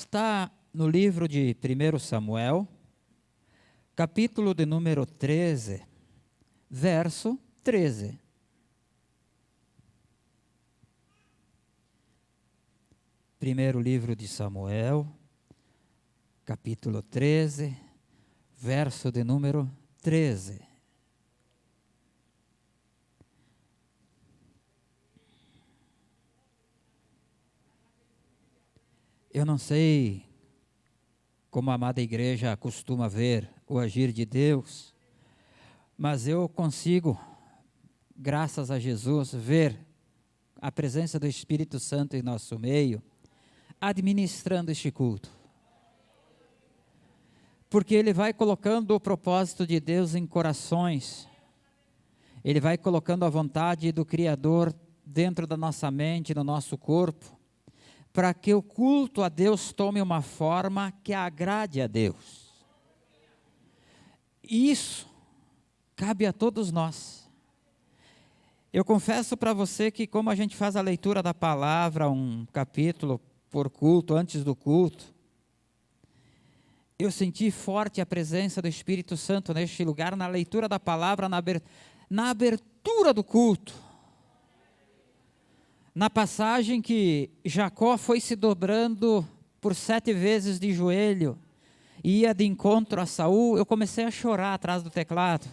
está no livro de 1 Samuel, capítulo de número 13, verso 13. Primeiro livro de Samuel, capítulo 13, verso de número 13. Eu não sei como a amada igreja costuma ver o agir de Deus, mas eu consigo, graças a Jesus, ver a presença do Espírito Santo em nosso meio, administrando este culto. Porque Ele vai colocando o propósito de Deus em corações, Ele vai colocando a vontade do Criador dentro da nossa mente, no nosso corpo, para que o culto a Deus tome uma forma que agrade a Deus. E isso cabe a todos nós. Eu confesso para você que, como a gente faz a leitura da palavra, um capítulo por culto, antes do culto, eu senti forte a presença do Espírito Santo neste lugar, na leitura da palavra, na abertura do culto. Na passagem que Jacó foi se dobrando por 7 vezes de joelho, e ia de encontro a Saul, eu comecei a chorar atrás do teclado,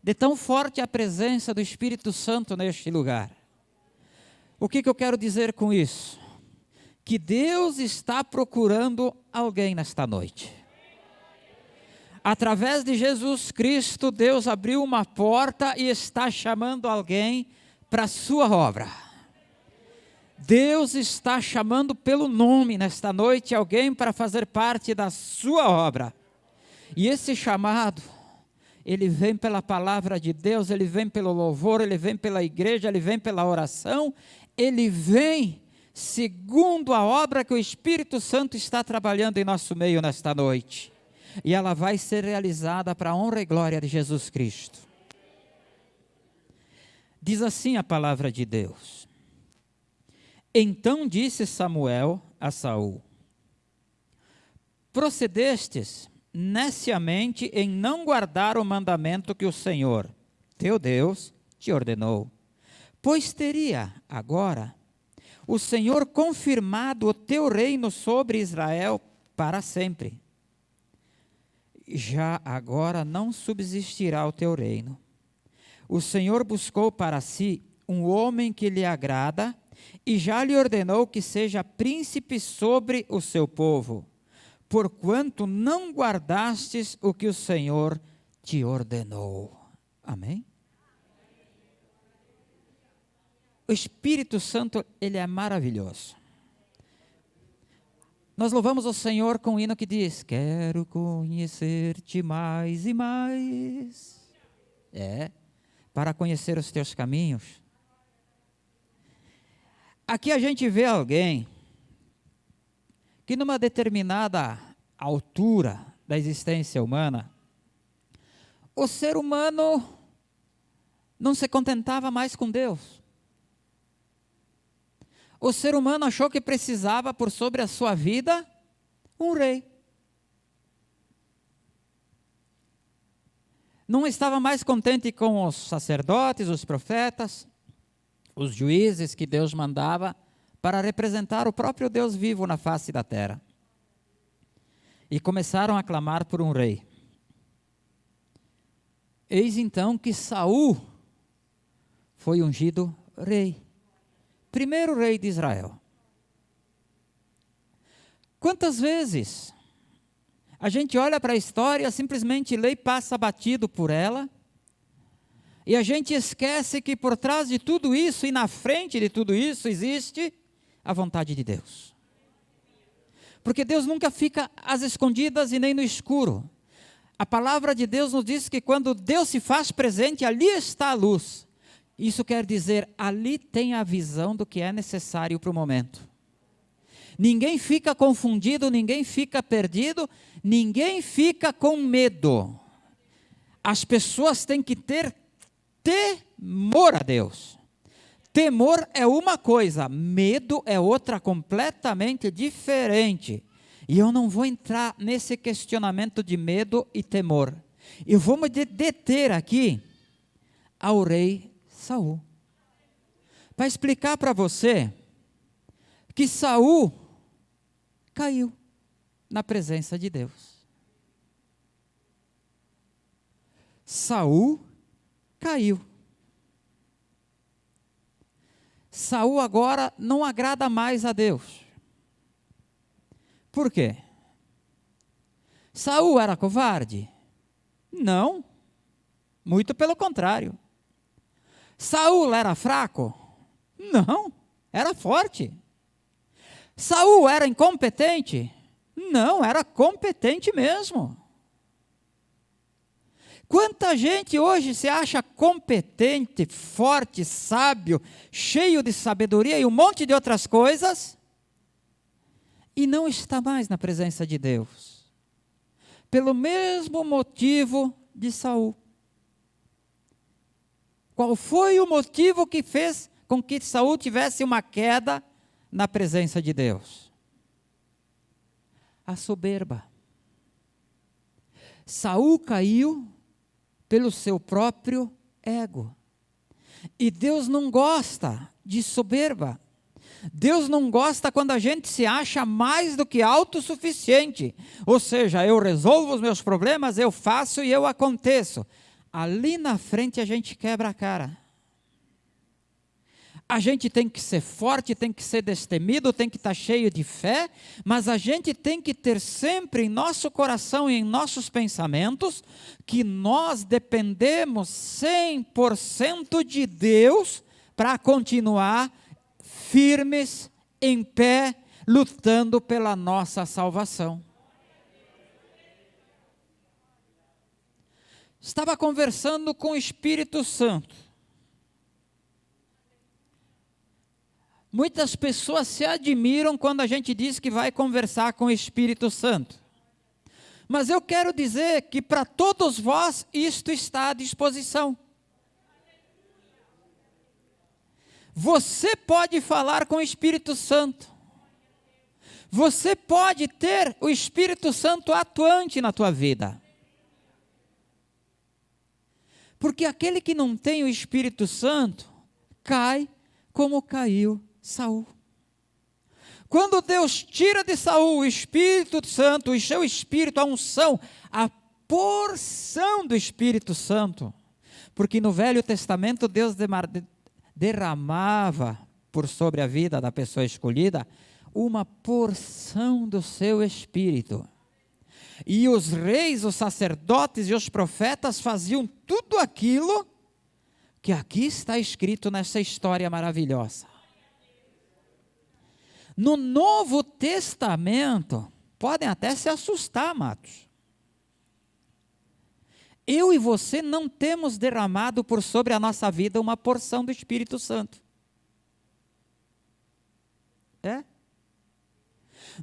de tão forte a presença do Espírito Santo neste lugar. O que eu quero dizer com isso? Que Deus está procurando alguém nesta noite. Através de Jesus Cristo, Deus abriu uma porta e está chamando alguém para a sua obra. Deus está chamando pelo nome nesta noite alguém para fazer parte da sua obra. E esse chamado, ele vem pela palavra de Deus, ele vem pelo louvor, ele vem pela igreja, ele vem pela oração, ele vem segundo a obra que o Espírito Santo está trabalhando em nosso meio nesta noite. E ela vai ser realizada para a honra e glória de Jesus Cristo. Diz assim a palavra de Deus. Então disse Samuel a Saul: procedestes neciamente em não guardar o mandamento que o Senhor, teu Deus, te ordenou, pois teria agora o Senhor confirmado o teu reino sobre Israel para sempre. Já agora não subsistirá o teu reino. O Senhor buscou para si um homem que lhe agrada, e já lhe ordenou que seja príncipe sobre o seu povo, porquanto não guardastes o que o Senhor te ordenou. Amém? O Espírito Santo, ele é maravilhoso. Nós louvamos o Senhor com um hino que diz: quero conhecer-te mais e mais. Para conhecer os teus caminhos. Aqui a gente vê alguém que numa determinada altura da existência humana, o ser humano não se contentava mais com Deus. O ser humano achou que precisava, por sobre a sua vida, um rei. Não estava mais contente com os sacerdotes, os profetas, os juízes que Deus mandava para representar o próprio Deus vivo na face da terra. E começaram a clamar por um rei. Eis então que Saul foi ungido rei. Primeiro rei de Israel. Quantas vezes a gente olha para a história, simplesmente lê e passa batido por ela, e a gente esquece que por trás de tudo isso e na frente de tudo isso existe a vontade de Deus. Porque Deus nunca fica às escondidas e nem no escuro. A palavra de Deus nos diz que quando Deus se faz presente, ali está a luz. Isso quer dizer, ali tem a visão do que é necessário para o momento. Ninguém fica confundido, ninguém fica perdido, ninguém fica com medo. As pessoas têm que ter temor a Deus. Temor é uma coisa, medo é outra completamente diferente. E eu não vou entrar nesse questionamento de medo e temor. Eu vou me deter aqui ao rei Saul, para explicar para você que Saul caiu na presença de Deus. Saul caiu. Saul agora não agrada mais a Deus. Por quê? Saul era covarde? Não, muito pelo contrário. Saul era fraco? Não, era forte. Saul era incompetente? Não, era competente mesmo. Quanta gente hoje se acha competente, forte, sábio, cheio de sabedoria e um monte de outras coisas, e não está mais na presença de Deus, pelo mesmo motivo de Saul. Qual foi o motivo que fez com que Saul tivesse uma queda na presença de Deus? A soberba. Saul caiu pelo seu próprio ego. E Deus não gosta de soberba. Deus não gosta quando a gente se acha mais do que autossuficiente. Ou seja, eu resolvo os meus problemas, eu faço e eu aconteço. Ali na frente a gente quebra a cara. A gente tem que ser forte, tem que ser destemido, tem que estar cheio de fé, mas a gente tem que ter sempre em nosso coração e em nossos pensamentos que nós dependemos 100% de Deus para continuar firmes, em pé, lutando pela nossa salvação. Estava conversando com o Espírito Santo. Muitas pessoas se admiram quando a gente diz que vai conversar com o Espírito Santo. Mas eu quero dizer que para todos vós isto está à disposição. Você pode falar com o Espírito Santo. Você pode ter o Espírito Santo atuante na tua vida. Porque aquele que não tem o Espírito Santo, cai como caiu Saul. Quando Deus tira de Saul o Espírito Santo, o seu Espírito, a unção, a porção do Espírito Santo, porque no Velho Testamento Deus derramava por sobre a vida da pessoa escolhida uma porção do seu Espírito. E os reis, os sacerdotes e os profetas faziam tudo aquilo que aqui está escrito nessa história maravilhosa. No Novo Testamento, podem até se assustar, amados. Eu e você não temos derramado por sobre a nossa vida uma porção do Espírito Santo. É?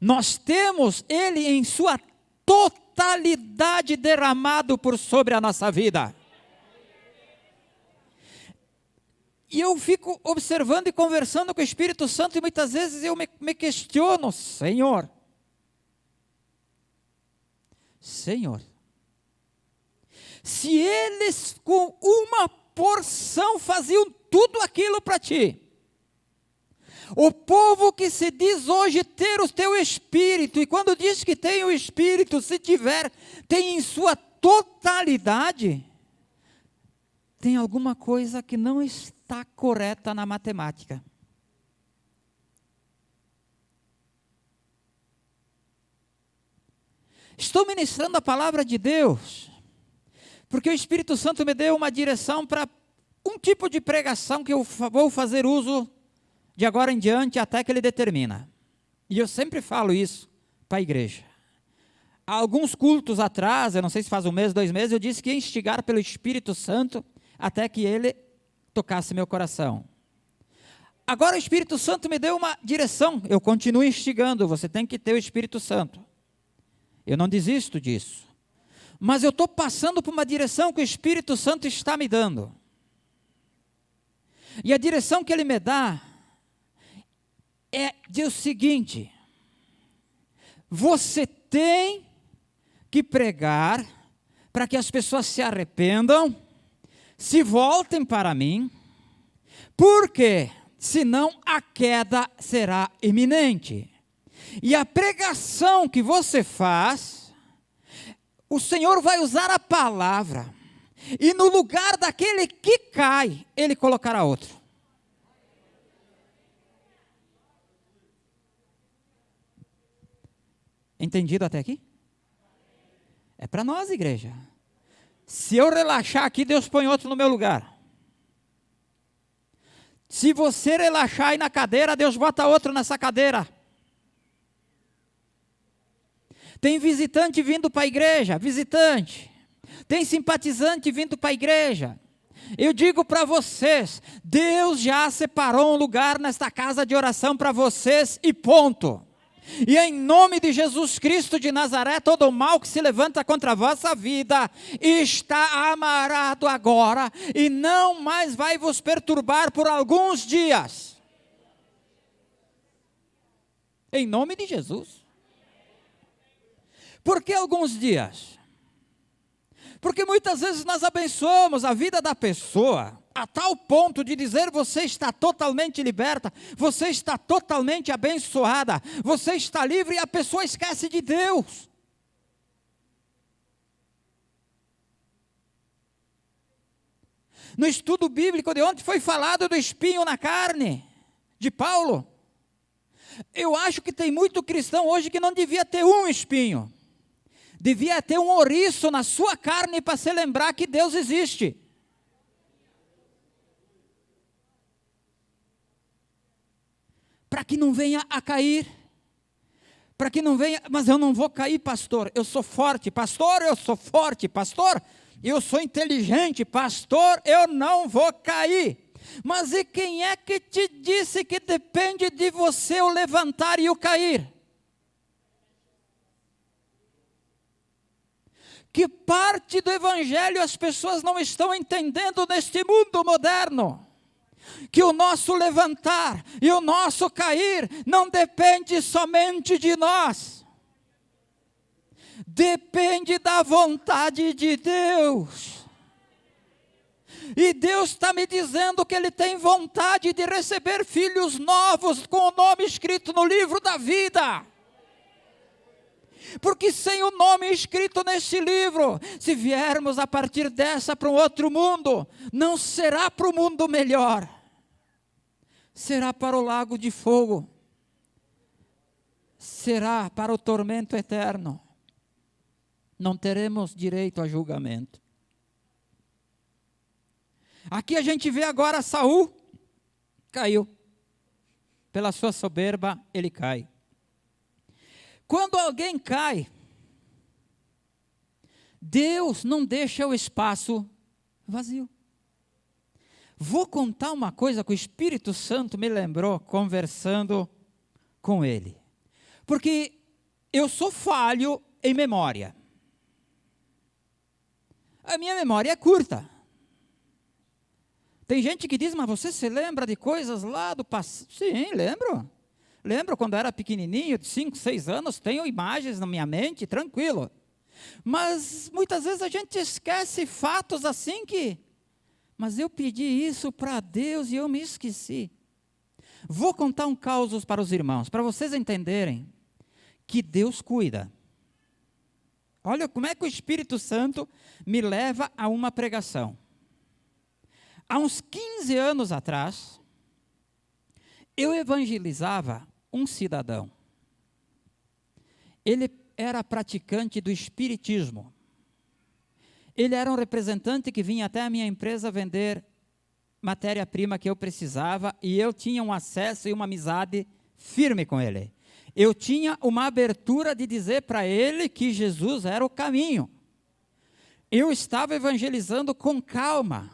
Nós temos ele em sua totalidade derramado por sobre a nossa vida. E eu fico observando e conversando com o Espírito Santo e muitas vezes eu me questiono, Senhor, se eles com uma porção faziam tudo aquilo para ti, o povo que se diz hoje ter o teu Espírito, e quando diz que tem o Espírito, se tiver, tem em sua totalidade, tem alguma coisa que não está correta na matemática. Estou ministrando a palavra de Deus, porque o Espírito Santo me deu uma direção para um tipo de pregação que eu vou fazer uso de agora em diante até que ele determina. E eu sempre falo isso para a igreja. Há alguns cultos atrás, eu não sei se faz um mês, 2 meses, eu disse que ia instigar pelo Espírito Santo até que ele tocasse meu coração. Agora o Espírito Santo me deu uma direção, eu continuo instigando, você tem que ter o Espírito Santo. Eu não desisto disso. Mas eu estou passando por uma direção que o Espírito Santo está me dando. E a direção que ele me dá é o seguinte: você tem que pregar para que as pessoas se arrependam, se voltem para mim, porque senão a queda será iminente. E a pregação que você faz, o Senhor vai usar a palavra, e no lugar daquele que cai, Ele colocará outro. Entendido até aqui? É para nós, igreja. Se eu relaxar aqui, Deus põe outro no meu lugar. Se você relaxar aí na cadeira, Deus bota outro nessa cadeira. Tem visitante vindo para a igreja, visitante. Tem simpatizante vindo para a igreja. Eu digo para vocês, Deus já separou um lugar nesta casa de oração para vocês e ponto. E em nome de Jesus Cristo de Nazaré, todo o mal que se levanta contra a vossa vida está amarrado agora e não mais vai vos perturbar por alguns dias. Em nome de Jesus. Por que alguns dias? Porque muitas vezes nós abençoamos a vida da pessoa a tal ponto de dizer: você está totalmente liberta, você está totalmente abençoada, você está livre, e a pessoa esquece de Deus. No estudo bíblico de ontem foi falado do espinho na carne, de Paulo. Eu acho que tem muito cristão hoje que não devia ter um espinho. Devia ter um ouriço na sua carne para se lembrar que Deus existe. Para que não venha a cair. Para que não venha, mas eu não vou cair, pastor, eu sou forte. Pastor, eu sou forte. Pastor, eu sou inteligente. Pastor, eu não vou cair. Mas e quem é que te disse que depende de você o levantar e o cair? Que parte do evangelho as pessoas não estão entendendo neste mundo moderno? Que o nosso levantar e o nosso cair não depende somente de nós. Depende da vontade de Deus. E Deus está me dizendo que Ele tem vontade de receber filhos novos com o nome escrito no livro da vida. Porque sem o nome escrito nesse livro, se viermos a partir dessa para um outro mundo, não será para o mundo melhor, será para o lago de fogo, será para o tormento eterno, não teremos direito a julgamento. Aqui a gente vê agora Saul, caiu, pela sua soberba ele cai. Quando alguém cai, Deus não deixa o espaço vazio. Vou contar uma coisa que o Espírito Santo me lembrou conversando com ele. Porque eu sou falho em memória. A minha memória é curta. Tem gente que diz: mas você se lembra de coisas lá do passado? Sim, lembro. Lembro quando era pequenininho, de 5, 6 anos, tenho imagens na minha mente, tranquilo. Mas muitas vezes a gente esquece fatos assim que... Mas eu pedi isso para Deus e eu me esqueci. Vou contar um caos para os irmãos, para vocês entenderem que Deus cuida. Olha como é que o Espírito Santo me leva a uma pregação. Há uns 15 anos atrás, eu evangelizava um cidadão. Ele era praticante do espiritismo. Ele era um representante que vinha até a minha empresa vender matéria-prima que eu precisava, e eu tinha um acesso e uma amizade firme com ele. Eu tinha uma abertura de dizer para ele que Jesus era o caminho. Eu estava evangelizando com calma,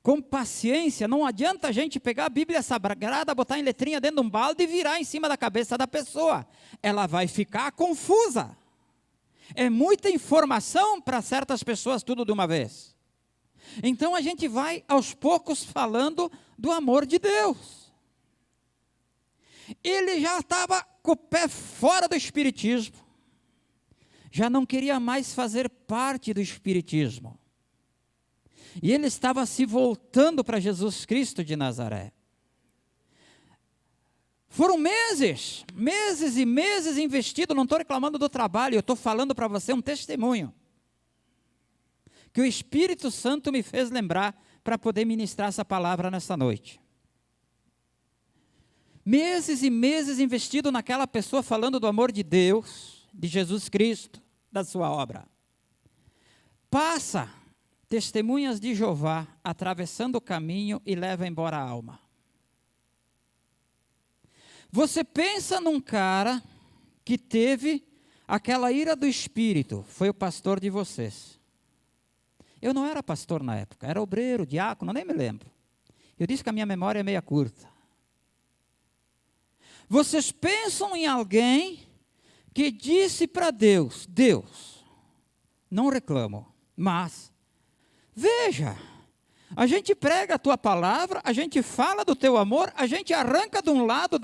com paciência. Não adianta a gente pegar a Bíblia Sagrada, botar em letrinha dentro de um balde e virar em cima da cabeça da pessoa. Ela vai ficar confusa. É muita informação para certas pessoas tudo de uma vez. Então a gente vai aos poucos falando do amor de Deus. Ele já estava com o pé fora do espiritismo. Já não queria mais fazer parte do espiritismo. E ele estava se voltando para Jesus Cristo de Nazaré. Foram meses e meses investidos, não estou reclamando do trabalho, eu estou falando para você um testemunho, que o Espírito Santo me fez lembrar para poder ministrar essa palavra nessa noite. Meses e meses investido naquela pessoa, falando do amor de Deus, de Jesus Cristo, da sua obra. Passa testemunhas de Jeová atravessando o caminho e leva embora a alma. Você pensa num cara que teve aquela ira do Espírito, foi o pastor de vocês. Eu não era pastor na época, era obreiro, diácono, nem me lembro. Eu disse que a minha memória é meia curta. Vocês pensam em alguém que disse para Deus, Deus, não reclamo, mas, veja, a gente prega a tua palavra, a gente fala do teu amor, a gente arranca de um lado,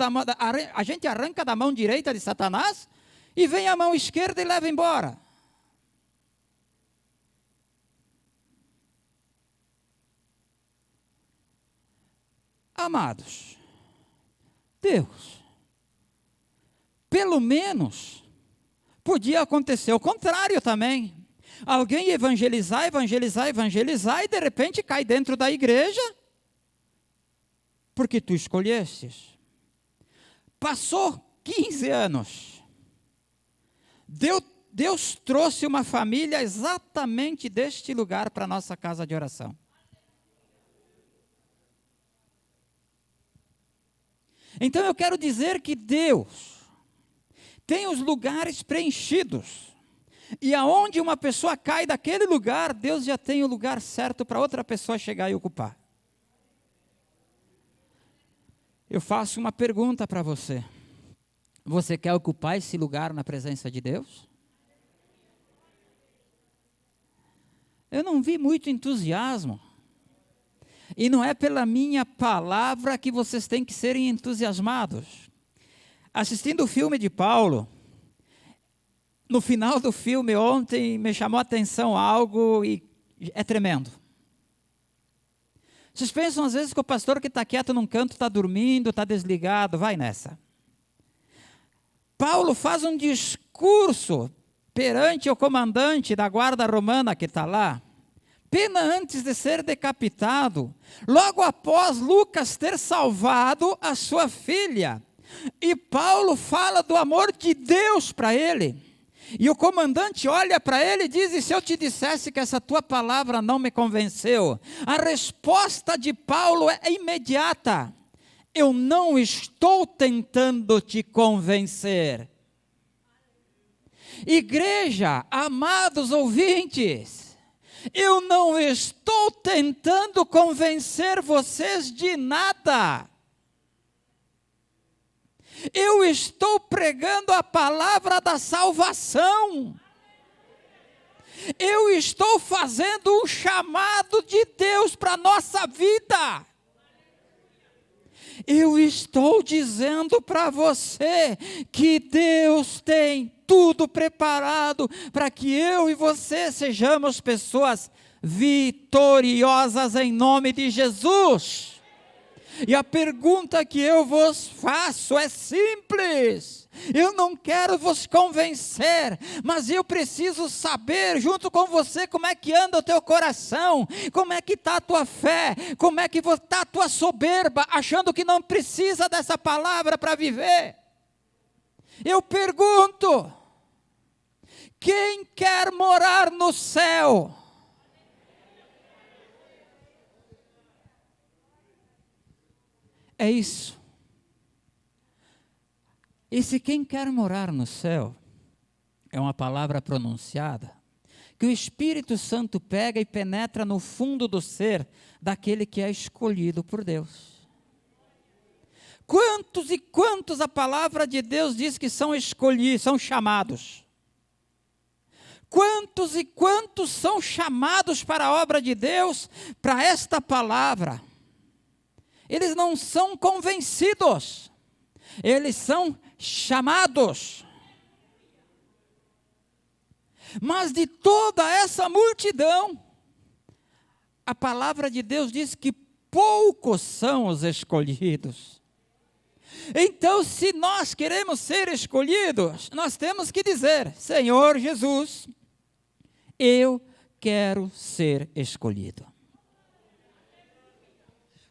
a gente arranca da mão direita de Satanás, e vem a mão esquerda e leva embora. Amados, Deus, pelo menos, podia acontecer o contrário também. Alguém evangelizar, e de repente cai dentro da igreja, porque tu escolhestes. Passou 15 anos. Deus trouxe uma família exatamente deste lugar para a nossa casa de oração. Então eu quero dizer que Deus tem os lugares preenchidos. E aonde uma pessoa cai daquele lugar, Deus já tem o lugar certo para outra pessoa chegar e ocupar. Eu faço uma pergunta para você. Você quer ocupar esse lugar na presença de Deus? Eu não vi muito entusiasmo. E não é pela minha palavra que vocês têm que serem entusiasmados. Assistindo o filme de Paulo, no final do filme ontem me chamou a atenção algo e é tremendo. Vocês pensam às vezes que o pastor que está quieto num canto está dormindo, está desligado, vai nessa. Paulo faz um discurso perante o comandante da guarda romana que está lá, pena antes de ser decapitado, logo após Lucas ter salvado a sua filha. E Paulo fala do amor de Deus para ele. E o comandante olha para ele e diz, e se eu te dissesse que essa tua palavra não me convenceu? A resposta de Paulo é imediata. Eu não estou tentando te convencer. Igreja, amados ouvintes, eu não estou tentando convencer vocês de nada. Eu estou pregando a palavra da salvação. Eu estou fazendo um chamado de Deus para a nossa vida. Eu estou dizendo para você que Deus tem tudo preparado para que eu e você sejamos pessoas vitoriosas em nome de Jesus. E a pergunta que eu vos faço é simples. Eu não quero vos convencer, mas eu preciso saber junto com você como é que anda o teu coração, como é que está a tua fé, como é que está a tua soberba, achando que não precisa dessa palavra para viver. Eu pergunto, quem quer morar no céu? É isso. E se quem quer morar no céu, é uma palavra pronunciada, que o Espírito Santo pega e penetra no fundo do ser daquele que é escolhido por Deus. Quantos e quantos a palavra de Deus diz que são escolhidos, são chamados? Quantos e quantos são chamados para a obra de Deus, para esta palavra? Eles não são convencidos, eles são chamados. Mas de toda essa multidão, a palavra de Deus diz que poucos são os escolhidos. Então, se nós queremos ser escolhidos, nós temos que dizer: Senhor Jesus, eu quero ser escolhido.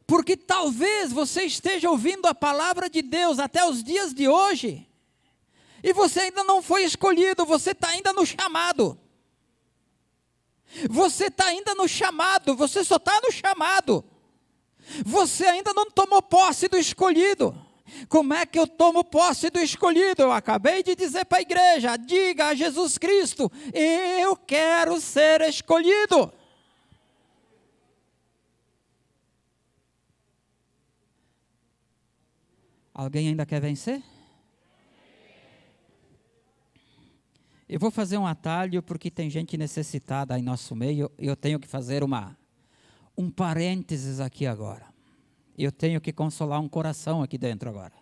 Porque talvez você esteja ouvindo a palavra de Deus até os dias de hoje, e você ainda não foi escolhido, você está ainda no chamado. Você está ainda no chamado, você só está no chamado. Você ainda não tomou posse do escolhido. Como é que eu tomo posse do escolhido? Eu acabei de dizer para a igreja: diga a Jesus Cristo, eu quero ser escolhido. Alguém ainda quer vencer? Eu vou fazer um atalho, porque tem gente necessitada em nosso meio, e eu tenho que fazer um parênteses aqui agora. Eu tenho que consolar um coração aqui dentro agora.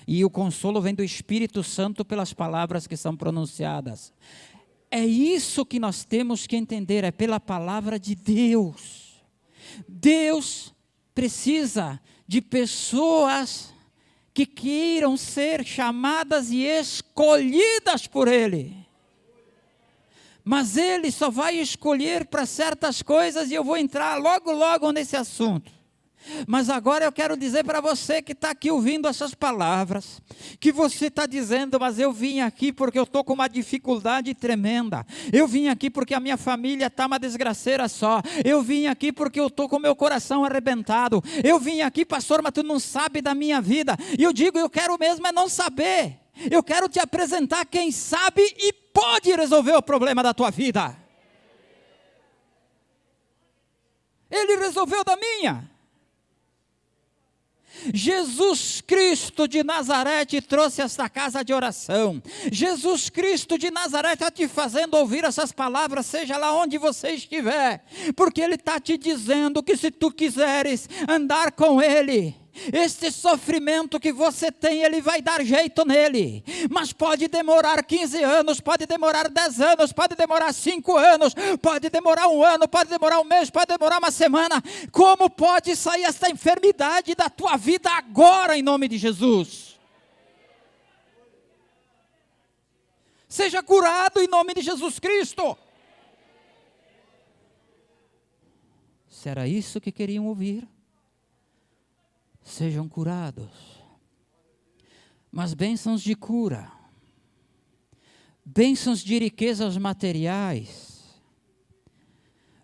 E o consolo vem do Espírito Santo pelas palavras que são pronunciadas. É isso que nós temos que entender, é pela palavra de Deus. Deus precisa de pessoas que queiram ser chamadas e escolhidas por Ele. Mas Ele só vai escolher para certas coisas, e eu vou entrar logo nesse assunto. Mas agora eu quero dizer para você que está aqui ouvindo essas palavras, que você está dizendo: mas eu vim aqui porque eu estou com uma dificuldade tremenda, eu vim aqui porque a minha família está uma desgraceira só, eu vim aqui porque eu estou com meu coração arrebentado, eu vim aqui, pastor, mas tu não sabe da minha vida. E eu digo: eu quero mesmo é não saber, eu quero te apresentar quem sabe e pode resolver o problema da tua vida. Ele resolveu da minha. Jesus Cristo de Nazaré te trouxe esta casa de oração. Jesus Cristo de Nazaré está te fazendo ouvir essas palavras, seja lá onde você estiver, porque Ele está te dizendo que se tu quiseres andar com Ele, este sofrimento que você tem, Ele vai dar jeito nele. Mas pode demorar 15 anos, pode demorar 10 anos, pode demorar 5 anos, pode demorar 1 ano, pode demorar 1 mês, pode demorar 1 semana. Como pode sair esta enfermidade da tua vida agora, em nome de Jesus? Seja curado em nome de Jesus Cristo. Se era isso que queriam ouvir, sejam curados. Mas bênçãos de cura, bênçãos de riquezas materiais,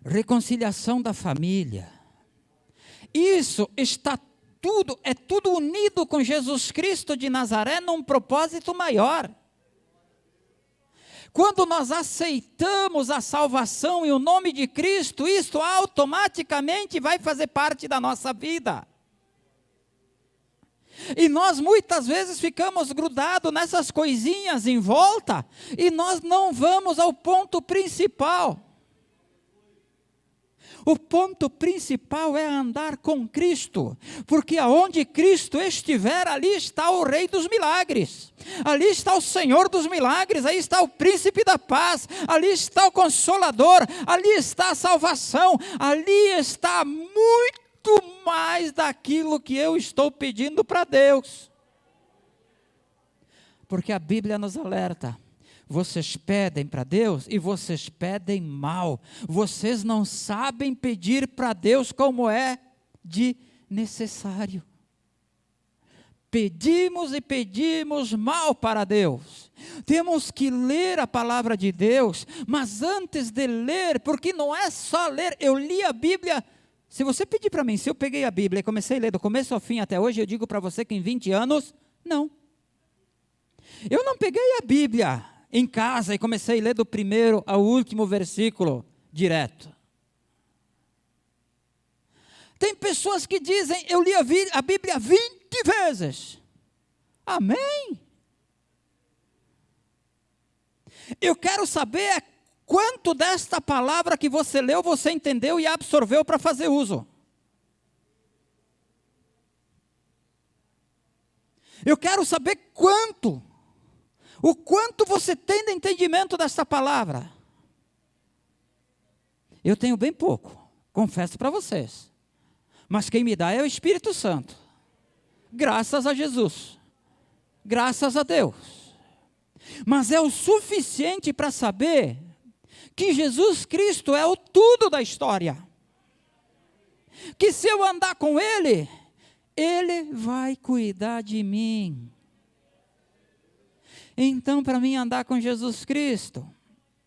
reconciliação da família, isso está tudo, é tudo unido com Jesus Cristo de Nazaré num propósito maior. Quando nós aceitamos a salvação e o nome de Cristo, isto automaticamente vai fazer parte da nossa vida. E nós muitas vezes ficamos grudados nessas coisinhas em volta, e nós não vamos ao ponto principal. O ponto principal é andar com Cristo, porque aonde Cristo estiver, ali está o Rei dos milagres, ali está o Senhor dos milagres, aí está o Príncipe da paz, ali está o Consolador, ali está a salvação, ali está muito mais daquilo que eu estou pedindo para Deus. Porque a Bíblia nos alerta: vocês pedem para Deus e vocês pedem mal, vocês não sabem pedir para Deus como é de necessário. Pedimos e pedimos mal para Deus. Temos que ler a palavra de Deus, mas antes de ler, porque não é só ler, eu li a Bíblia. Se você pedir para mim, se eu peguei a Bíblia e comecei a ler do começo ao fim até hoje, eu digo para você que em 20 anos, não. Eu não peguei a Bíblia em casa e comecei a ler do primeiro ao último versículo direto. Tem pessoas que dizem: eu li a Bíblia 20 vezes. Amém? Eu quero saber quanto desta palavra que você leu, você entendeu e absorveu para fazer uso. Eu quero saber quanto. O quanto você tem de entendimento dessa palavra. Eu tenho bem pouco, confesso para vocês. Mas quem me dá é o Espírito Santo. Graças a Jesus. Graças a Deus. Mas é o suficiente para saber que Jesus Cristo é o tudo da história. Que se eu andar com Ele, Ele vai cuidar de mim. Então, para mim andar com Jesus Cristo,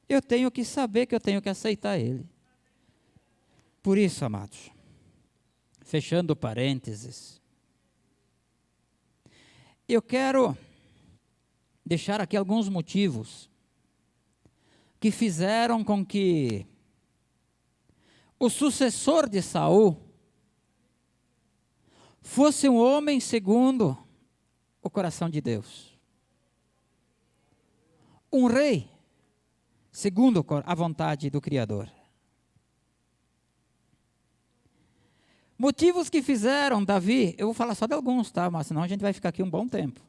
eu tenho que saber que eu tenho que aceitar Ele. Por isso, amados, fechando parênteses, eu quero deixar aqui alguns motivos que fizeram com que o sucessor de Saul fosse um homem segundo o coração de Deus. Um rei segundo a vontade do Criador. Motivos que fizeram Davi, eu vou falar só de alguns, tá? Mas senão a gente vai ficar aqui um bom tempo.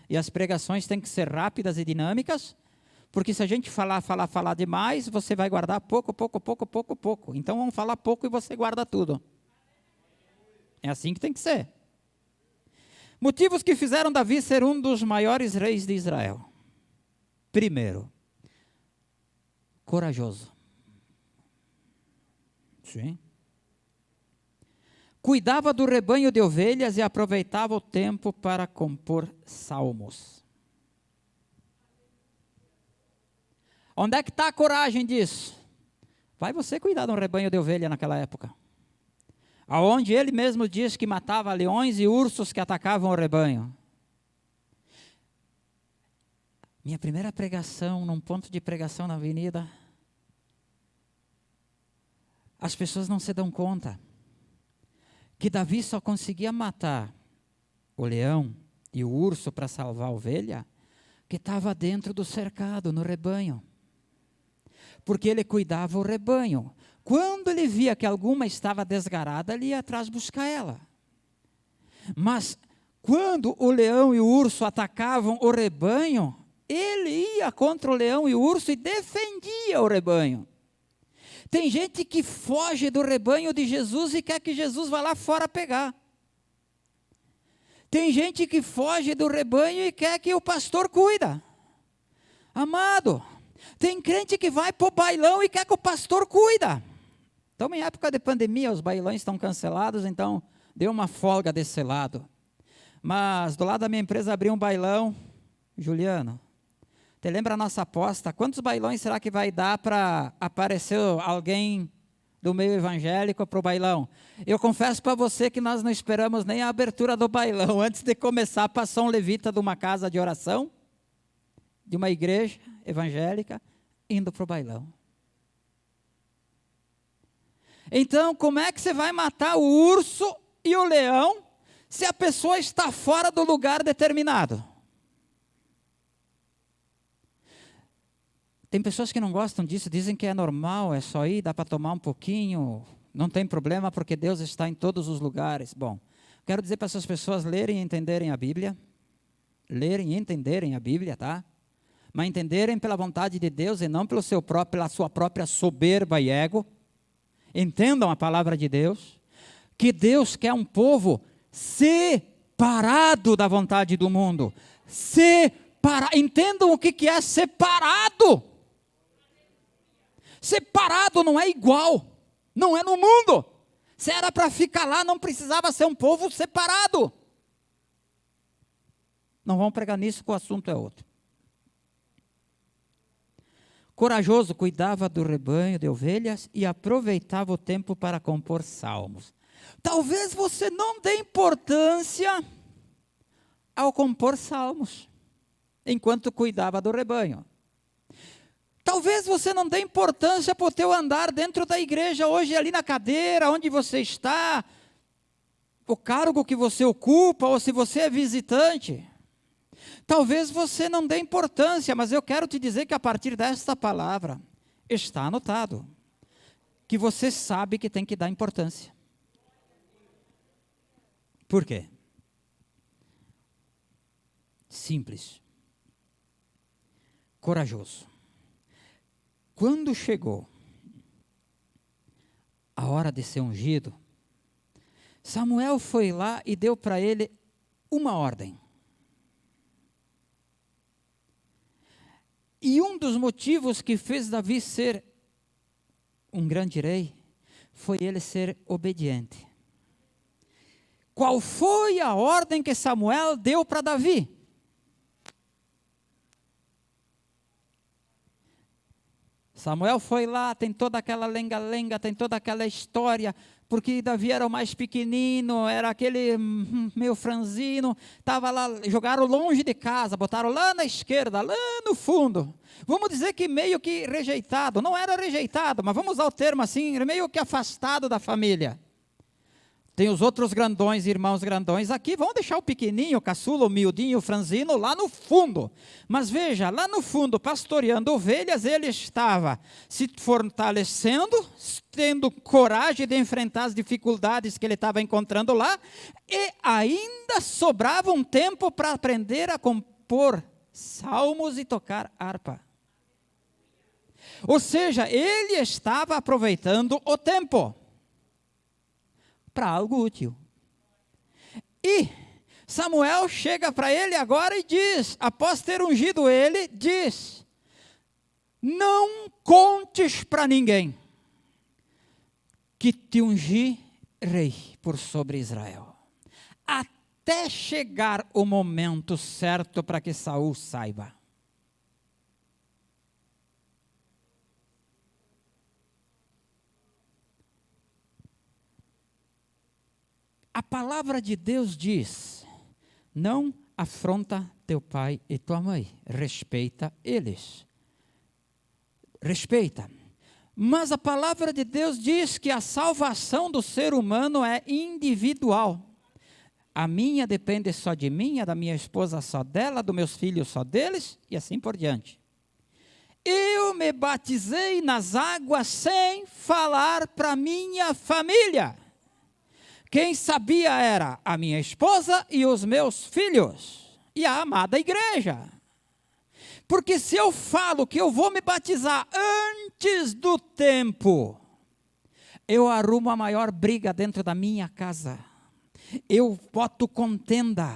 E as pregações têm que ser rápidas e dinâmicas, porque se a gente falar demais, você vai guardar pouco. Então vamos falar pouco e você guarda tudo. É assim que tem que ser. Motivos que fizeram Davi ser um dos maiores reis de Israel. Primeiro, corajoso. Sim. Cuidava do rebanho de ovelhas e aproveitava o tempo para compor salmos. Onde é que está a coragem disso? Vai você cuidar de um rebanho de ovelha naquela época. Aonde ele mesmo diz que matava leões e ursos que atacavam o rebanho. Minha primeira pregação, num ponto de pregação na avenida, as pessoas não se dão conta que Davi só conseguia matar o leão e o urso para salvar a ovelha que estava dentro do cercado, no rebanho. Porque ele cuidava o rebanho. Quando ele via que alguma estava desgarrada, ele ia atrás buscar ela. Mas quando o leão e o urso atacavam o rebanho, ele ia contra o leão e o urso e defendia o rebanho. Tem gente que foge do rebanho de Jesus e quer que Jesus vá lá fora pegar. Tem gente que foge do rebanho e quer que o pastor cuida. Amado, tem crente que vai para o bailão e quer que o pastor cuida. Então, em época de pandemia, os bailões estão cancelados, então deu uma folga desse lado. Mas do lado da minha empresa abriu um bailão. Juliano, te lembra a nossa aposta? Quantos bailões será que vai dar para aparecer alguém do meio evangélico para o bailão? Eu confesso para você que nós não esperamos nem a abertura do bailão. Antes de começar, passou um levita de uma casa de oração, de uma igreja evangélica, indo para o bailão. Então, como é que você vai matar o urso e o leão se a pessoa está fora do lugar determinado? Tem pessoas que não gostam disso, dizem que é normal, é só ir, dá para tomar um pouquinho, não tem problema porque Deus está em todos os lugares. Bom, quero dizer para essas pessoas lerem e entenderem a Bíblia, tá? Mas entenderem pela vontade de Deus e não pela sua própria soberba e ego. Entendam a palavra de Deus, que Deus quer um povo separado da vontade do mundo. Entendam o que é separado. Separado não é igual, não é no mundo. Se era para ficar lá, não precisava ser um povo separado. Não vamos pregar nisso, que o assunto é outro. Corajoso, cuidava do rebanho de ovelhas e aproveitava o tempo para compor salmos. Talvez você não dê importância ao compor salmos, enquanto cuidava do rebanho. Talvez você não dê importância para o teu andar dentro da igreja, hoje ali na cadeira, onde você está, o cargo que você ocupa, ou se você é visitante. Talvez você não dê importância, mas eu quero te dizer que a partir desta palavra, está anotado, que você sabe que tem que dar importância. Por quê? simples, corajoso. Quando chegou a hora de ser ungido, Samuel foi lá e deu para ele uma ordem. E um dos motivos que fez Davi ser um grande rei foi ele ser obediente. Qual foi a ordem que Samuel deu para Davi? Samuel foi lá, tem toda aquela lenga-lenga, tem toda aquela história, porque Davi era o mais pequenino, era aquele meio franzino, estava lá, jogaram longe de casa, botaram lá na esquerda, lá no fundo. Vamos dizer que meio que rejeitado, não era rejeitado, mas vamos usar o termo assim, meio que afastado da família. Tem os outros grandões, irmãos grandões aqui, vão deixar o pequenininho, o caçula, o miudinho, o franzino lá no fundo. Mas veja, lá no fundo, pastoreando ovelhas, ele estava se fortalecendo, tendo coragem de enfrentar as dificuldades que ele estava encontrando lá, e ainda sobrava um tempo para aprender a compor salmos e tocar harpa. Ou seja, ele estava aproveitando o tempo para algo útil. E Samuel chega para ele agora e diz, após ter ungido ele, diz: não contes para ninguém que te ungi rei por sobre Israel, até chegar o momento certo para que Saul saiba. A palavra de Deus diz: não afronta teu pai e tua mãe, respeita eles. Respeita. Mas a palavra de Deus diz que a salvação do ser humano é individual. A minha depende só de mim, a da minha esposa só dela, dos meus filhos só deles, e assim por diante. Eu me batizei nas águas sem falar para minha família. Quem sabia era a minha esposa e os meus filhos, e a amada igreja. Porque se eu falo que eu vou me batizar antes do tempo, eu arrumo a maior briga dentro da minha casa. Eu boto contenda,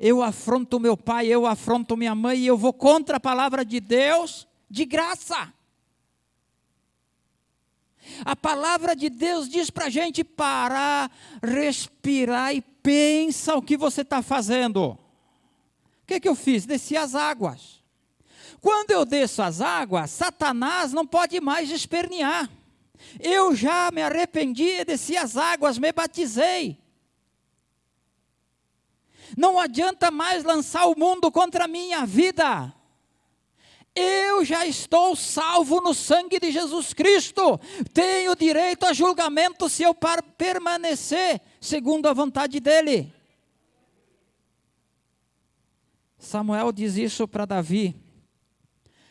eu afronto meu pai, eu afronto minha mãe, e eu vou contra a palavra de Deus de graça. A palavra de Deus diz para a gente parar, respirar e pensa o que você está fazendo. O que eu fiz? Desci as águas. Quando eu desço as águas, Satanás não pode mais espernear. Eu já me arrependi, desci as águas, me batizei. Não adianta mais lançar o mundo contra a minha vida. Eu já estou salvo no sangue de Jesus Cristo. Tenho direito a julgamento se eu permanecer segundo a vontade dele. Samuel diz isso para Davi.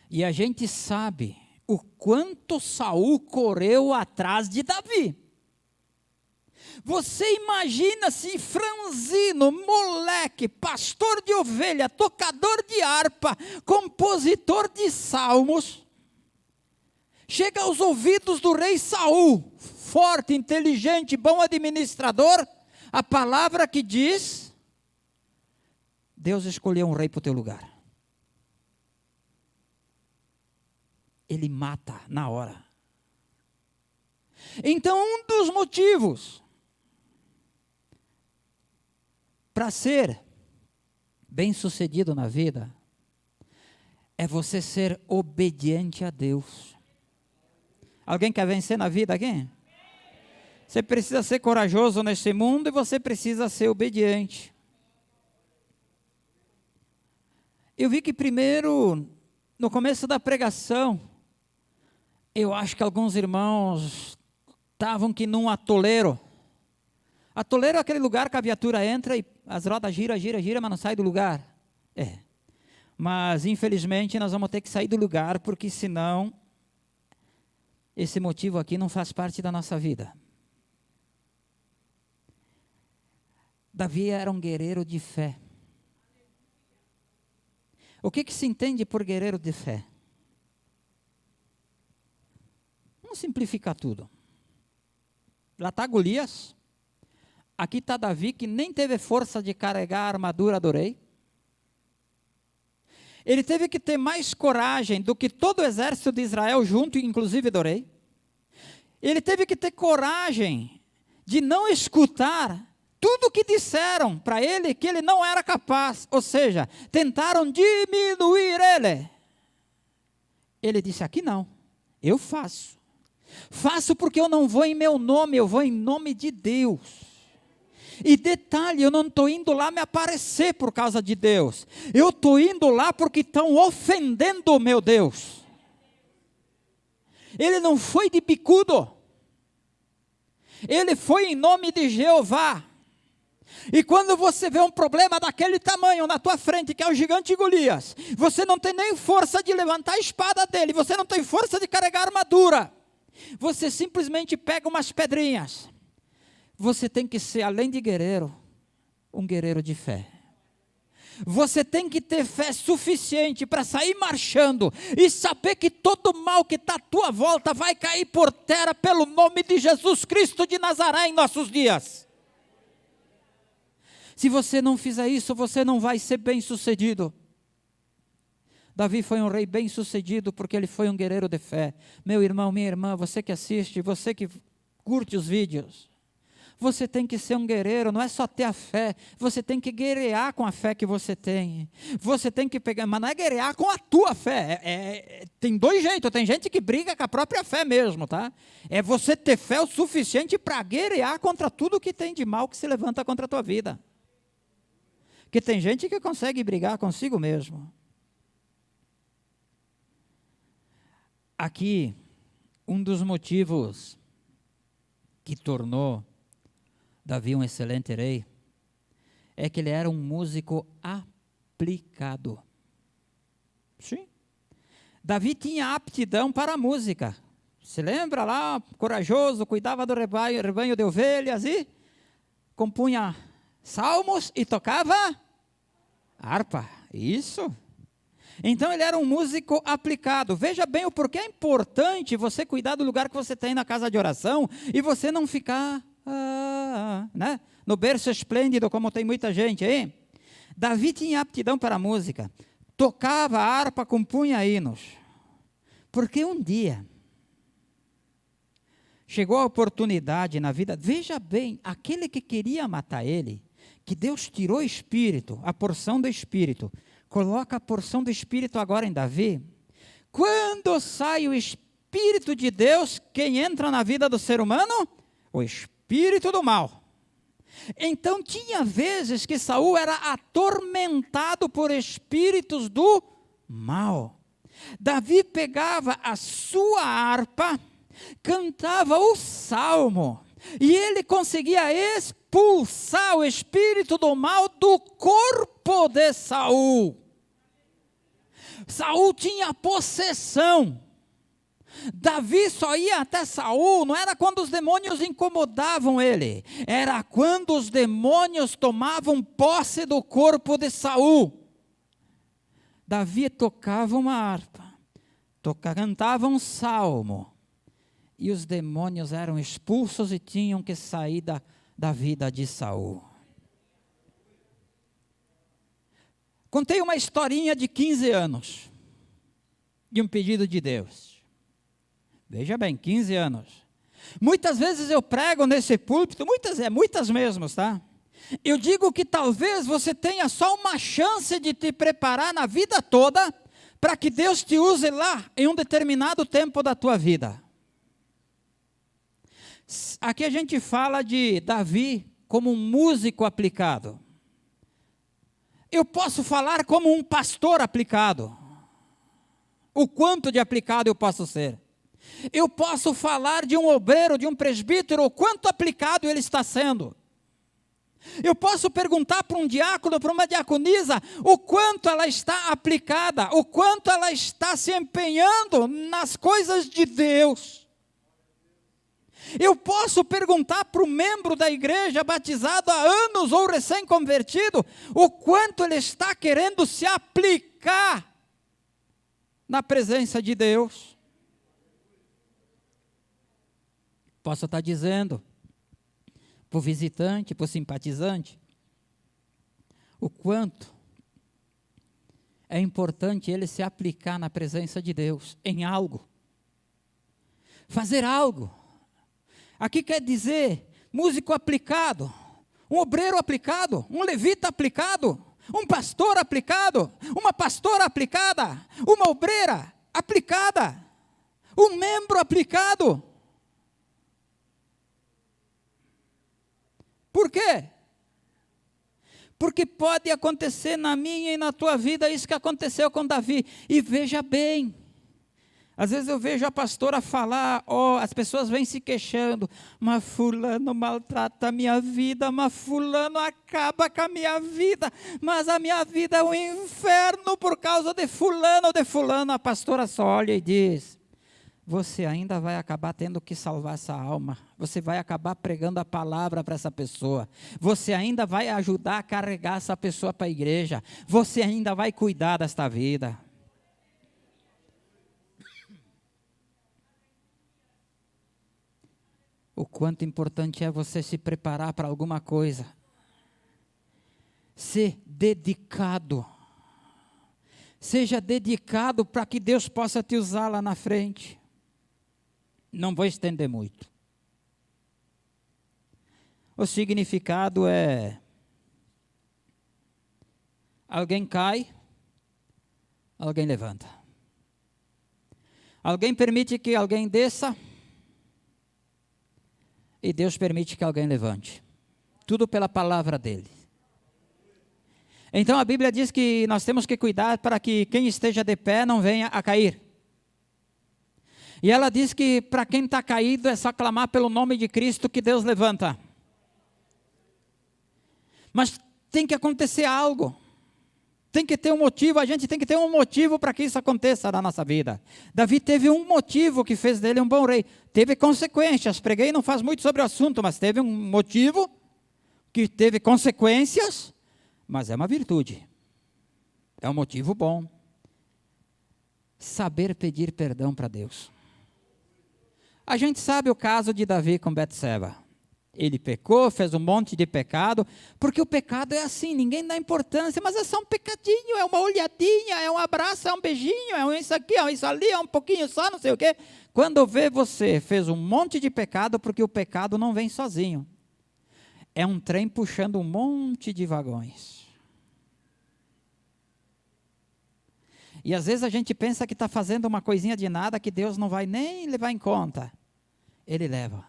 E a gente sabe o quanto Saul correu atrás de Davi. Você imagina se franzino, moleque, pastor de ovelha, tocador de harpa, compositor de salmos, chega aos ouvidos do rei Saul, forte, inteligente, bom administrador, a palavra que diz: Deus escolheu um rei para o teu lugar. Ele mata na hora. Então, um dos motivos para ser bem-sucedido na vida é você ser obediente a Deus. Alguém quer vencer na vida aqui? Você precisa ser corajoso nesse mundo e você precisa ser obediente. Eu vi que primeiro, no começo da pregação, eu acho que alguns irmãos estavam que num atoleiro. Atoleiro é aquele lugar que a viatura entra e as rodas giram, mas não sai do lugar. Mas infelizmente nós vamos ter que sair do lugar, porque senão esse motivo aqui não faz parte da nossa vida. Davi era um guerreiro de fé. O que se entende por guerreiro de fé? Vamos simplificar tudo. Lá está Golias. Aqui está Davi, que nem teve força de carregar a armadura do rei. Ele teve que ter mais coragem do que todo o exército de Israel junto, inclusive do rei. Ele teve que ter coragem de não escutar tudo o que disseram para ele que ele não era capaz. Ou seja, tentaram diminuir ele. Ele disse, aqui não, eu faço. Faço porque eu não vou em meu nome, eu vou em nome de Deus. E detalhe, eu não estou indo lá me aparecer por causa de Deus. Eu estou indo lá porque estão ofendendo o meu Deus. Ele não foi de bicudo. Ele foi em nome de Jeová. E quando você vê um problema daquele tamanho na tua frente, que é o gigante Golias, você não tem nem força de levantar a espada dele, você não tem força de carregar a armadura. Você simplesmente pega umas pedrinhas. Você tem que ser, além de guerreiro, um guerreiro de fé. Você tem que ter fé suficiente para sair marchando e saber que todo mal que está à tua volta vai cair por terra pelo nome de Jesus Cristo de Nazaré em nossos dias. Se você não fizer isso, você não vai ser bem sucedido. Davi foi um rei bem sucedido porque ele foi um guerreiro de fé. Meu irmão, minha irmã, você que assiste, você que curte os vídeos, você tem que ser um guerreiro, não é só ter a fé, você tem que guerrear com a fé que você tem. Você tem que pegar, mas não é guerrear com a tua fé. Tem dois jeitos, tem gente que briga com a própria fé mesmo, tá? É você ter fé o suficiente para guerrear contra tudo que tem de mal que se levanta contra a tua vida. Porque tem gente que consegue brigar consigo mesmo. Aqui, um dos motivos que tornou Davi um excelente rei é que ele era um músico aplicado. Sim. Davi tinha aptidão para a música. Se lembra lá, corajoso, cuidava do rebanho de ovelhas e compunha salmos e tocava harpa. Isso. Então ele era um músico aplicado. Veja bem o porquê é importante você cuidar do lugar que você tem na casa de oração e você não ficar né, no berço esplêndido como tem muita gente aí. Davi tinha aptidão para a música, tocava a harpa, compunha hinos. Porque um dia chegou a oportunidade na vida, veja bem, aquele que queria matar ele, que Deus tirou o espírito, a porção do espírito, coloca a porção do espírito agora em Davi. Quando sai o espírito de Deus, quem entra na vida do ser humano? O espírito do mal. Então tinha vezes que Saul era atormentado por espíritos do mal. Davi pegava a sua harpa, cantava o salmo, e ele conseguia expulsar o espírito do mal do corpo de Saul. Saul tinha possessão. Davi só ia até Saul, não era quando os demônios incomodavam ele, era quando os demônios tomavam posse do corpo de Saul. Davi tocava uma harpa, cantava um salmo, e os demônios eram expulsos e tinham que sair da vida de Saul. Contei uma historinha de 15 anos, de um pedido de Deus. Veja bem, 15 anos. Muitas vezes eu prego nesse púlpito, muitas mesmo, tá? Eu digo que talvez você tenha só uma chance de te preparar na vida toda, para que Deus te use lá, em um determinado tempo da tua vida. Aqui a gente fala de Davi como um músico aplicado. Eu posso falar como um pastor aplicado. O quanto de aplicado eu posso ser. Eu posso falar de um obreiro, de um presbítero, o quanto aplicado ele está sendo. Eu posso perguntar para um diácono, para uma diaconisa, o quanto ela está aplicada, o quanto ela está se empenhando nas coisas de Deus. Eu posso perguntar para o membro da igreja batizado há anos ou recém-convertido o quanto ele está querendo se aplicar na presença de Deus. Posso estar dizendo para o visitante, para o simpatizante, o quanto é importante ele se aplicar na presença de Deus, em algo. Fazer algo. Aqui quer dizer músico aplicado, um obreiro aplicado, um levita aplicado, um pastor aplicado, uma pastora aplicada, uma obreira aplicada, um membro aplicado. Por quê? Porque pode acontecer na minha e na tua vida isso que aconteceu com Davi. E veja bem, às vezes eu vejo a pastora falar, as pessoas vêm se queixando, mas fulano maltrata a minha vida, mas fulano acaba com a minha vida, mas a minha vida é um inferno por causa de fulano ou de fulano. A pastora só olha e diz, você ainda vai acabar tendo que salvar essa alma, você vai acabar pregando a palavra para essa pessoa, você ainda vai ajudar a carregar essa pessoa para a igreja, você ainda vai cuidar desta vida. O quanto importante é você se preparar para alguma coisa, ser dedicado, seja dedicado para que Deus possa te usar lá na frente. Não vou estender muito. O significado é: alguém cai, alguém levanta. Alguém permite que alguém desça, e Deus permite que alguém levante. Tudo pela palavra dele. Então a Bíblia diz que nós temos que cuidar para que quem esteja de pé não venha a cair. E ela diz que para quem está caído é só clamar pelo nome de Cristo que Deus levanta. Mas tem que acontecer algo. Tem que ter um motivo, a gente tem que ter um motivo para que isso aconteça na nossa vida. Davi teve um motivo que fez dele um bom rei. Teve consequências, preguei não faz muito sobre o assunto, mas teve um motivo que teve consequências, mas é uma virtude. É um motivo bom. Saber pedir perdão para Deus. A gente sabe o caso de Davi com Betseba. Ele pecou, fez um monte de pecado, porque o pecado é assim, ninguém dá importância, mas é só um pecadinho, é uma olhadinha, é um abraço, é um beijinho, é um isso aqui, é um isso ali, é um pouquinho só, não sei o quê. Quando vê você fez um monte de pecado, porque o pecado não vem sozinho. É um trem puxando um monte de vagões. E às vezes a gente pensa que está fazendo uma coisinha de nada que Deus não vai nem levar em conta. Ele leva.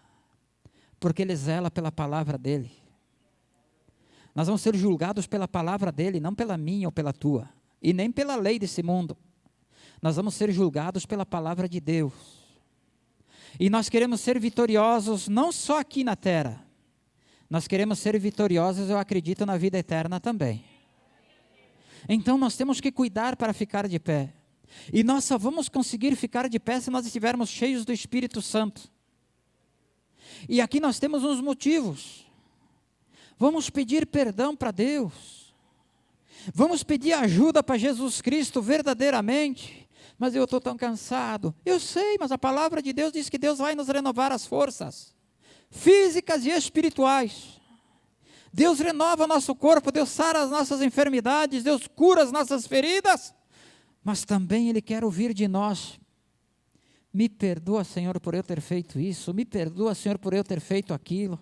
Porque Ele zela pela palavra dEle. Nós vamos ser julgados pela palavra dEle, não pela minha ou pela tua. E nem pela lei desse mundo. Nós vamos ser julgados pela palavra de Deus. E nós queremos ser vitoriosos não só aqui na terra. Nós queremos ser vitoriosos, eu acredito, na vida eterna também. Então nós temos que cuidar para ficar de pé. E nós só vamos conseguir ficar de pé se nós estivermos cheios do Espírito Santo. E aqui nós temos uns motivos. Vamos pedir perdão para Deus. Vamos pedir ajuda para Jesus Cristo verdadeiramente. Mas eu estou tão cansado. Eu sei, mas a palavra de Deus diz que Deus vai nos renovar as forças físicas e espirituais. Deus renova nosso corpo, Deus sara as nossas enfermidades, Deus cura as nossas feridas, mas também Ele quer ouvir de nós: me perdoa, Senhor, por eu ter feito isso, me perdoa, Senhor, por eu ter feito aquilo.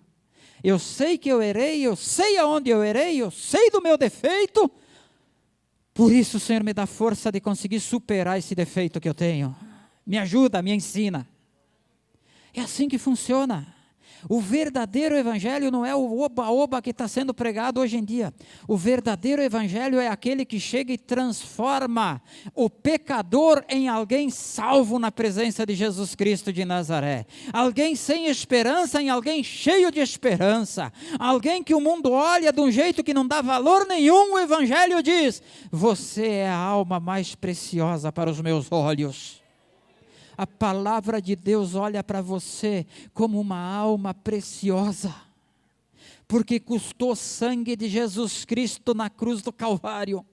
Eu sei que eu errei, eu sei aonde eu errei, eu sei do meu defeito, por isso, Senhor, me dá força de conseguir superar esse defeito que eu tenho. Me ajuda, me ensina. É assim que funciona. O verdadeiro evangelho não é o oba-oba que está sendo pregado hoje em dia. O verdadeiro evangelho é aquele que chega e transforma o pecador em alguém salvo na presença de Jesus Cristo de Nazaré. Alguém sem esperança em alguém cheio de esperança. Alguém que o mundo olha de um jeito que não dá valor nenhum. O evangelho diz: você é a alma mais preciosa para os meus olhos. A palavra de Deus olha para você como uma alma preciosa, porque custou sangue de Jesus Cristo na cruz do Calvário.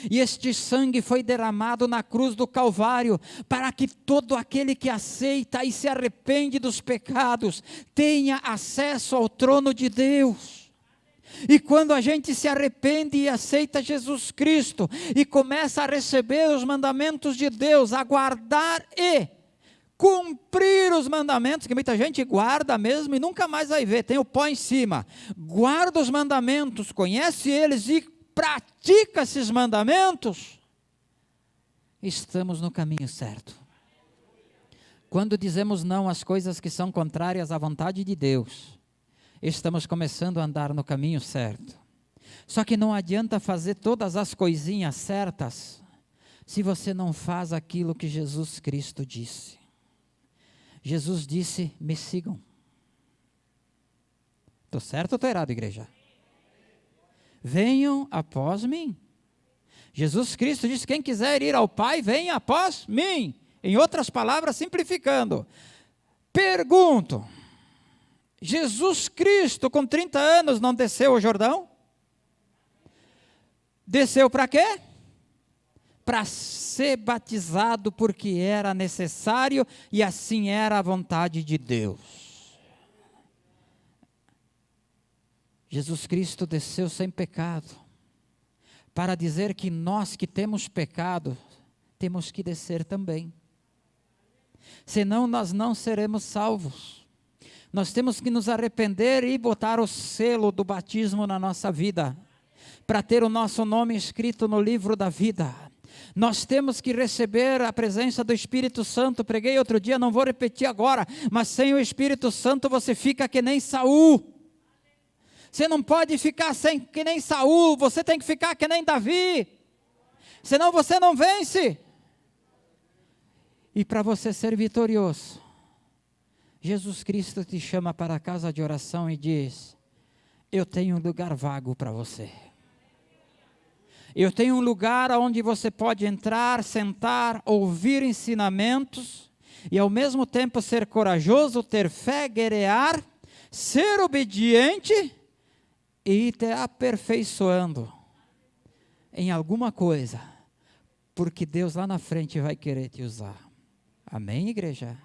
E este sangue foi derramado na cruz do Calvário, para que todo aquele que aceita e se arrepende dos pecados, tenha acesso ao trono de Deus. E quando a gente se arrepende e aceita Jesus Cristo, e começa a receber os mandamentos de Deus, a guardar e cumprir os mandamentos, que muita gente guarda mesmo e nunca mais vai ver, tem o pó em cima, guarda os mandamentos, conhece eles e pratica esses mandamentos, estamos no caminho certo. Quando dizemos não às coisas que são contrárias à vontade de Deus, estamos começando a andar no caminho certo. Só que não adianta fazer todas as coisinhas certas, se você não faz aquilo que Jesus Cristo disse. Jesus disse, me sigam. Estou certo ou estou errado, igreja? Venham após mim. Jesus Cristo disse, quem quiser ir ao Pai, venha após mim. Em outras palavras, simplificando. Pergunto, Jesus Cristo com 30 anos não desceu ao Jordão? Desceu para quê? Para ser batizado, porque era necessário e assim era a vontade de Deus. Jesus Cristo desceu sem pecado, para dizer que nós que temos pecado, temos que descer também. Senão nós não seremos salvos. Nós temos que nos arrepender e botar o selo do batismo na nossa vida, para ter o nosso nome escrito no livro da vida. Nós temos que receber a presença do Espírito Santo. Preguei outro dia, não vou repetir agora, mas sem o Espírito Santo você fica que nem Saul. Você não pode ficar que nem Saul, você tem que ficar que nem Davi, senão você não vence. E para você ser vitorioso, Jesus Cristo te chama para a casa de oração e diz, eu tenho um lugar vago para você. Eu tenho um lugar onde você pode entrar, sentar, ouvir ensinamentos, e ao mesmo tempo ser corajoso, ter fé, guerrear, ser obediente, e ir te aperfeiçoando em alguma coisa, porque Deus lá na frente vai querer te usar. Amém, igreja?